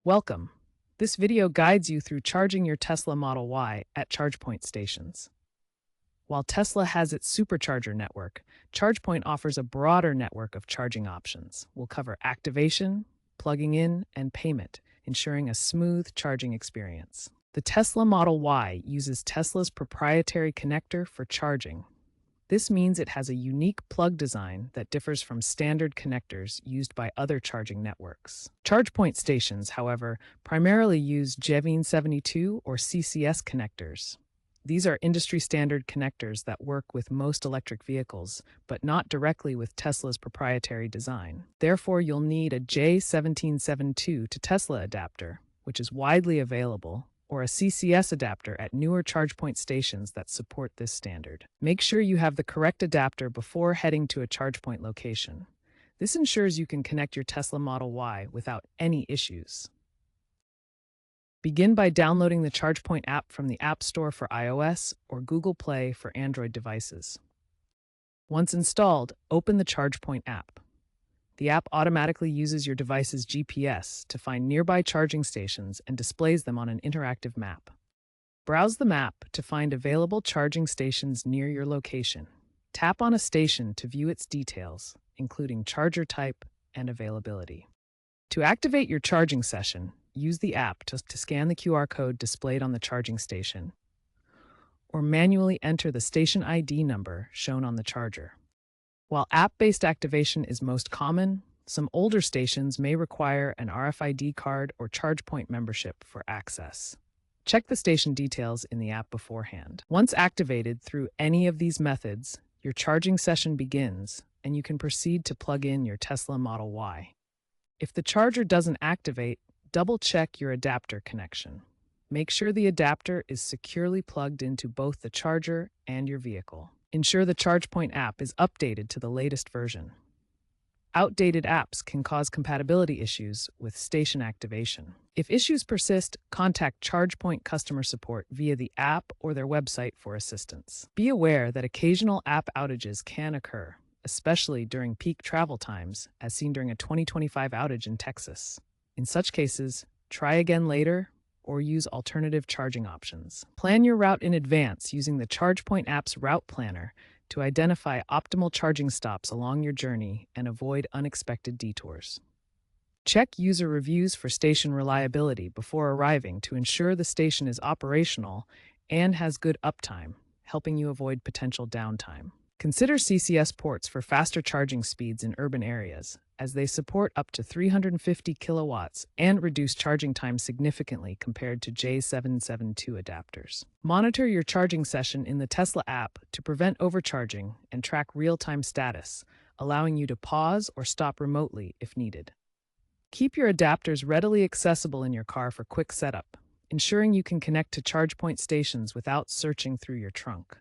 Welcome. This video guides you through charging your Tesla Model Y at ChargePoint stations. While Tesla has its supercharger network, ChargePoint offers a broader network of charging options. We'll cover activation, plugging in, and payment, ensuring a smooth charging experience. The Tesla Model Y uses Tesla's proprietary connector for charging. This means it has a unique plug design that differs from standard connectors used by other charging networks. ChargePoint stations, however, primarily use Jevene 72 or CCS connectors. These are industry-standard connectors that work with most electric vehicles, but not directly with Tesla's proprietary design. Therefore, you'll need a J1772 to Tesla adapter, which is widely available, or a CCS adapter at newer ChargePoint stations that support this standard. Make sure you have the correct adapter before heading to a ChargePoint location. This ensures you can connect your Tesla Model Y without any issues. Begin by downloading the ChargePoint app from the App Store for iOS or Google Play for Android devices. Once installed, open the ChargePoint app. The app automatically uses your device's GPS to find nearby charging stations and displays them on an interactive map. Browse the map to find available charging stations near your location. Tap on a station to view its details, including charger type and availability. To activate your charging session, use the app to scan the QR code displayed on the charging station, or manually enter the station ID number shown on the charger. While app-based activation is most common, some older stations may require an RFID card or ChargePoint membership for access. Check the station details in the app beforehand. Once activated through any of these methods, your charging session begins, and you can proceed to plug in your Tesla Model Y. If the charger doesn't activate, double-check your adapter connection. Make sure the adapter is securely plugged into both the charger and your vehicle. Ensure the ChargePoint app is updated to the latest version. Outdated apps can cause compatibility issues with station activation. If issues persist, contact ChargePoint customer support via the app or their website for assistance. Be aware that occasional app outages can occur, especially during peak travel times, as seen during a 2025 outage in Texas. In such cases, try again later or use alternative charging options. Plan your route in advance using the ChargePoint app's route planner to identify optimal charging stops along your journey and avoid unexpected detours. Check user reviews for station reliability before arriving to ensure the station is operational and has good uptime, helping you avoid potential downtime. Consider CCS ports for faster charging speeds in urban areas, as they support up to 350 kilowatts and reduce charging time significantly compared to J772 adapters. Monitor your charging session in the Tesla app to prevent overcharging and track real-time status, allowing you to pause or stop remotely if needed. Keep your adapters readily accessible in your car for quick setup, ensuring you can connect to ChargePoint stations without searching through your trunk.